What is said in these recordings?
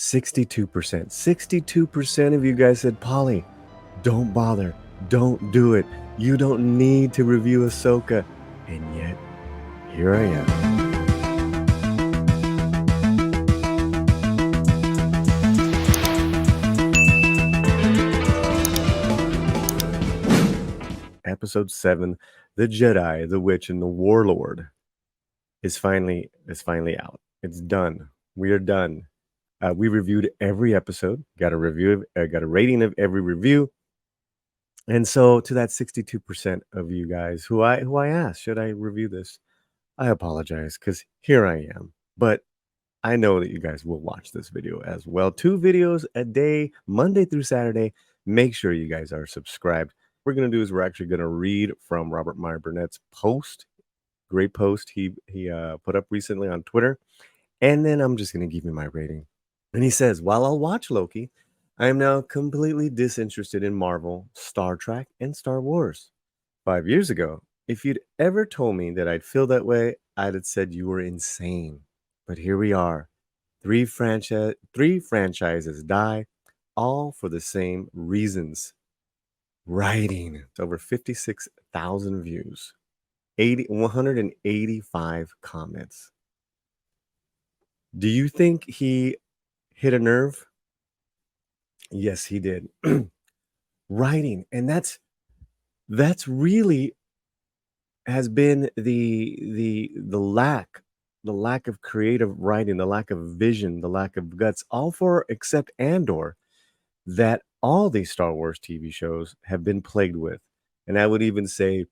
62%. 62% of you guys said, Paulie, don't bother. Don't do it. You don't need to review Ahsoka. And yet, here I am. Episode 7, The Jedi, the Witch, and the Warlord is finally out. It's done. We are done. We reviewed every episode, got a rating of every review. And so to that 62% of you guys who I asked, should I review this? I apologize because here I am. But I know that you guys will watch this video as well. 2 videos a day, Monday through Saturday. Make sure you guys are subscribed. What we're going to do is we're actually going to read from Robert Meyer Burnett's post. Great post he put up recently on Twitter. And then I'm just going to give you my rating. And he says, while I'll watch Loki, I am now completely disinterested in Marvel, Star Trek, and Star Wars. 5 years ago, if you'd ever told me that I'd feel that way, I'd have said you were insane. But here we are. 3 franchises die, all for the same reasons. Writing. It's over 56,000 views. 185 comments. Do you think he hit a nerve? Yes, he did. Writing. And that's really has been the lack of creative writing, the lack of vision, the lack of guts, all for except Andor, that all these Star Wars TV shows have been plagued with. And I would even say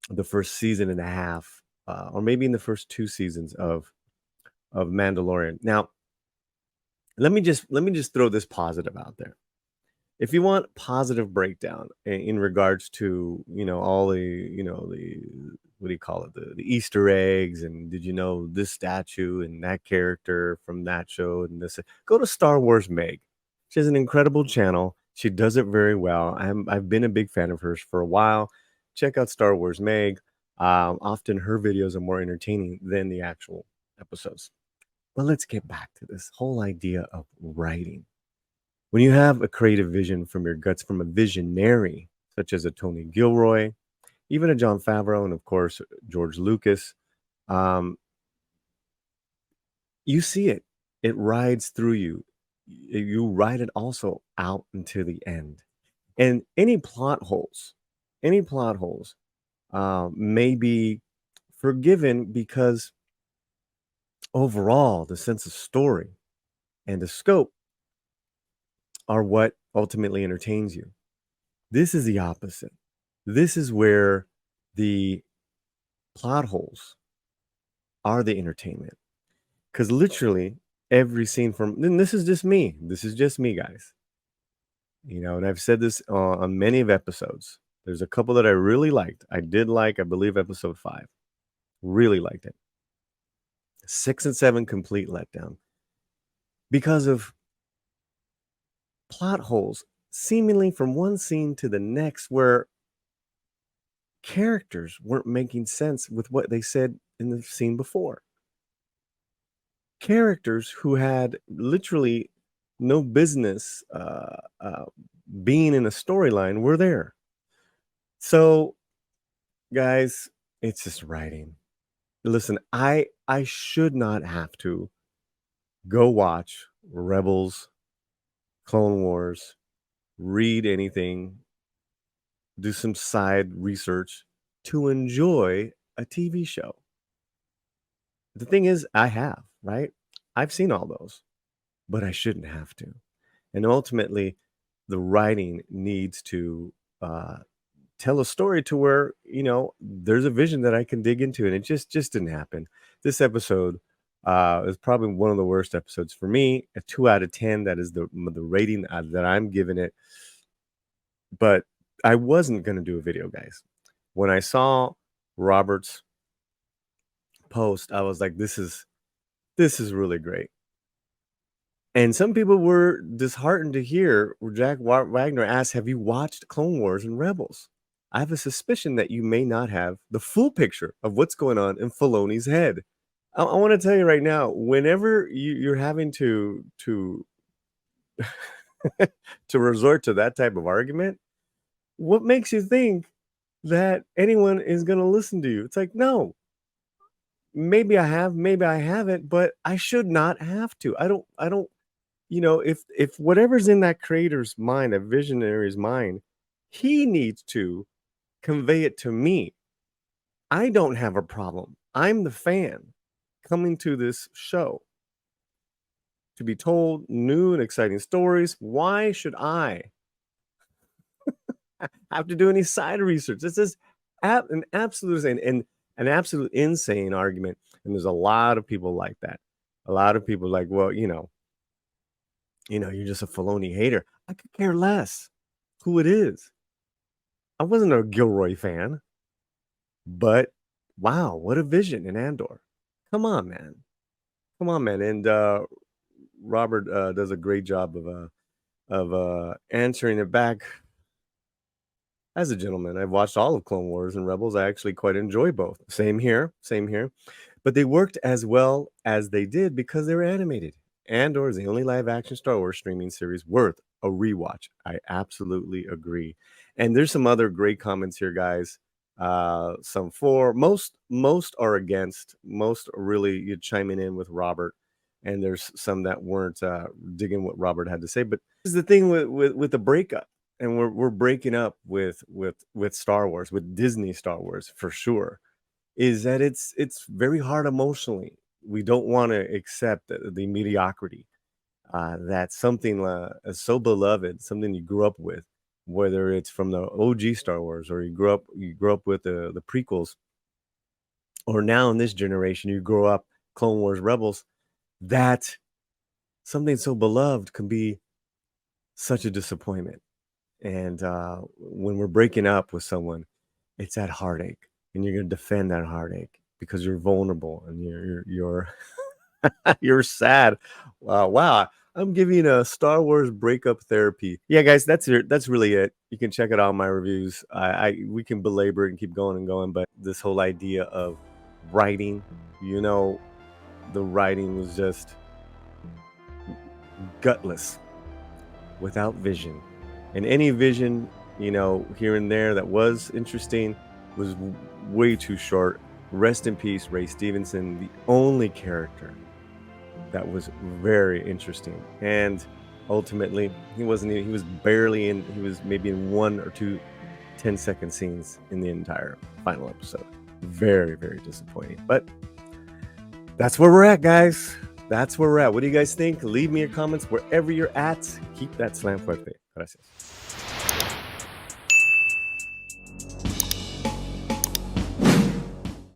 the first season and a half, or maybe in the first 2 seasons of Mandalorian. Now, let me just throw this positive out there. If you want positive breakdown in regards to, all the, what do you call it? The Easter eggs, and did you know this statue and that character from that show and this, go to Star Wars Meg. She has an incredible channel. She does it very well. I've been a big fan of hers for a while. Check out Star Wars Meg. Often her videos are more entertaining than the actual episodes. But let's get back to this whole idea of writing. When you have a creative vision from your guts, from a visionary, such as a Tony Gilroy, even a Jon Favreau, and of course, George Lucas, you see it. It rides through you. You ride it also out into the end. And any plot holes may be forgiven because overall, the sense of story and the scope are what ultimately entertains you. This is the opposite. This is where the plot holes are the entertainment. Because literally every scene and this is just me, guys. And I've said this on many of episodes. There's a couple that I really liked. I believe, episode 5. Really liked it. 6 and 7, complete letdown. Because of plot holes, seemingly from one scene to the next, where characters weren't making sense with what they said in the scene before. Characters who had literally no business being in a storyline were there. So, guys, it's just writing. Listen, I should not have to go watch Rebels, Clone Wars, read anything, do some side research to enjoy a TV show. The thing is, I have, right? I've seen all those, but I shouldn't have to. And ultimately, the writing needs to tell a story to where, there's a vision that I can dig into, and it just didn't happen. This episode is probably one of the worst episodes for me. A 2 out of 10. That is the rating that I'm giving it. But I wasn't going to do a video, guys. When I saw Robert's post, I was like, this is really great. And some people were disheartened to hear Jack Wagner ask, have you watched Clone Wars and Rebels? I have a suspicion that you may not have the full picture of what's going on in Filoni's head. I want to tell you right now, whenever you're having to to resort to that type of argument, what makes you think that anyone is going to listen to you? It's like, no, maybe I have, maybe I haven't, but I should not have to. I don't, if whatever's in that creator's mind, that visionary's mind, he needs to convey it to me. I don't have a problem. I'm the fan coming to this show to be told new and exciting stories. Why should I have to do any side research? This is an absolute and an absolute insane argument. And there's a lot of people like that. A lot of people like, well, you're just a Filoni hater. I could care less who it is. I wasn't a Gilroy fan, but wow, what a vision in Andor. Come on, man. Come on, man. And Robert does a great job of answering it back. As a gentleman, I've watched all of Clone Wars and Rebels. I actually quite enjoy both. Same here, same here. But they worked as well as they did because they were animated. Andor is the only live action Star Wars streaming series worth a rewatch. I absolutely agree. And there's some other great comments here, guys. Some for most are against. Most are really you chiming in with Robert, and there's some that weren't digging what Robert had to say. But this is the thing with the breakup, and we're breaking up with Star Wars, with Disney Star Wars for sure, is that it's very hard emotionally. We don't want to accept the mediocrity that something is so beloved, something you grew up with, whether it's from the OG Star Wars or you grew up with the prequels, or now in this generation you grow up Clone Wars Rebels, that something so beloved can be such a disappointment. And when we're breaking up with someone, it's that heartache, and you're going to defend that heartache because you're vulnerable and you're you're sad. Wow, I'm giving a Star Wars breakup therapy. Yeah, guys, that's really it. You can check it out on my reviews. We can belabor it and keep going and going, but this whole idea of writing, the writing was just gutless, without vision. And any vision, here and there that was interesting was way too short. Rest in peace, Ray Stevenson, the only character that was very interesting. And ultimately, he was maybe in one or two 10-second scenes in the entire final episode. Very, very disappointing. But that's where we're at, guys. That's where we're at. What do you guys think? Leave me your comments wherever you're at. Keep that slam fuerte. Gracias.